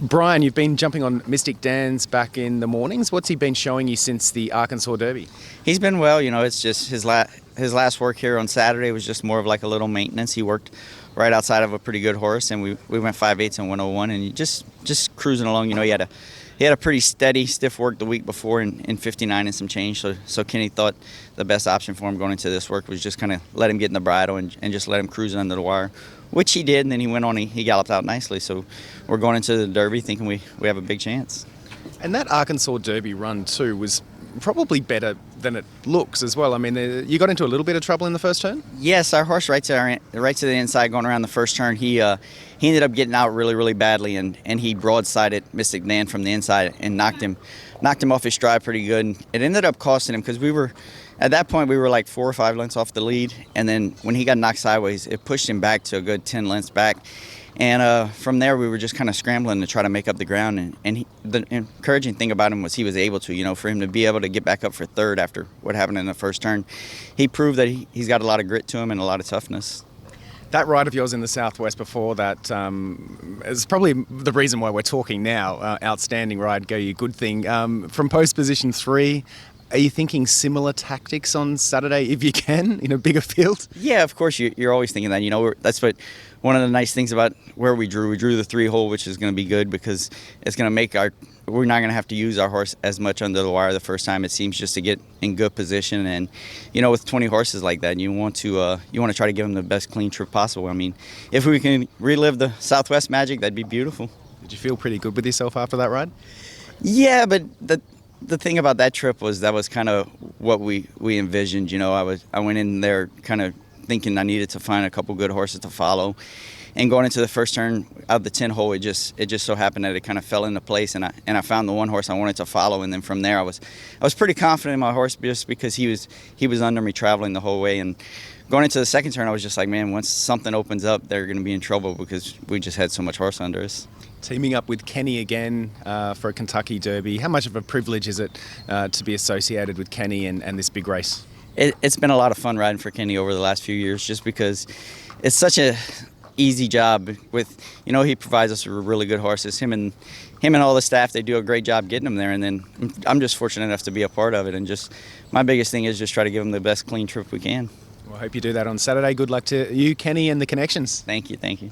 Brian, you've been jumping on Mystik Dan's back in the mornings. What's he been showing you since the Arkansas Derby? He's been well. It's just his last work here on Saturday was just more of like a little maintenance. He worked right outside of a pretty good horse, and we went 5/8 and 101, and he just cruising along. He had a pretty steady, stiff work the week before in 59 and some change. So Kenny thought the best option for him going into this work was just kind of let him get in the bridle and just let him cruise under the wire, which he did. And then he went on. He galloped out nicely. So we're going into the Derby thinking we have a big chance. And that Arkansas Derby run too was probably better than it looks as well. I mean, you got into a little bit of trouble in the first turn? Yes, our horse right to the inside going around the first turn, he ended up getting out really, really badly, and he broadsided Mystik Dan from the inside and knocked him off his stride pretty good. And it ended up costing him because at that point we were like 4 or 5 lengths off the lead, and then when he got knocked sideways, it pushed him back to a good 10 lengths back. And from there, we were just kind of scrambling to try to make up the ground. And the encouraging thing about him was he was able to, for him to be able to get back up for third after what happened in the first turn. He proved that he's got a lot of grit to him and a lot of toughness. That ride of yours in the Southwest before that is probably the reason why we're talking now. Outstanding ride, go you, good thing. From post position 3, are you thinking similar tactics on Saturday if you can in a bigger field? Yeah, of course you're always thinking that. That's what one of the nice things about where we drew. We drew the 3-hole, which is going to be good because it's going to make we're not going to have to use our horse as much under the wire the first time. It seems just to get in good position, and with 20 horses like that, you want to try to give them the best clean trip possible. I mean, if we can relive the Southwest magic, that'd be beautiful. Did you feel pretty good with yourself after that ride? Yeah, but the thing about that trip was that was kind of what we envisioned. I went in there kind of thinking I needed to find a couple good horses to follow, and going into the first turn of the 10-hole, it just so happened that it kind of fell into place, and I found the one horse I wanted to follow, and then from there I was pretty confident in my horse just because he was under me traveling the whole way. And going into the second turn, I was just like, man, once something opens up, they're going to be in trouble because we just had so much horse under us. Teaming up with Kenny again for a Kentucky Derby, how much of a privilege is it to be associated with Kenny and this big race? It's been a lot of fun riding for Kenny over the last few years just because it's such a easy job with, he provides us with really good horses. Him and all the staff, they do a great job getting them there, and then I'm just fortunate enough to be a part of it, and just my biggest thing is just try to give them the best clean trip we can. Well, I hope you do that on Saturday. Good luck to you, Kenny, and the connections. Thank you.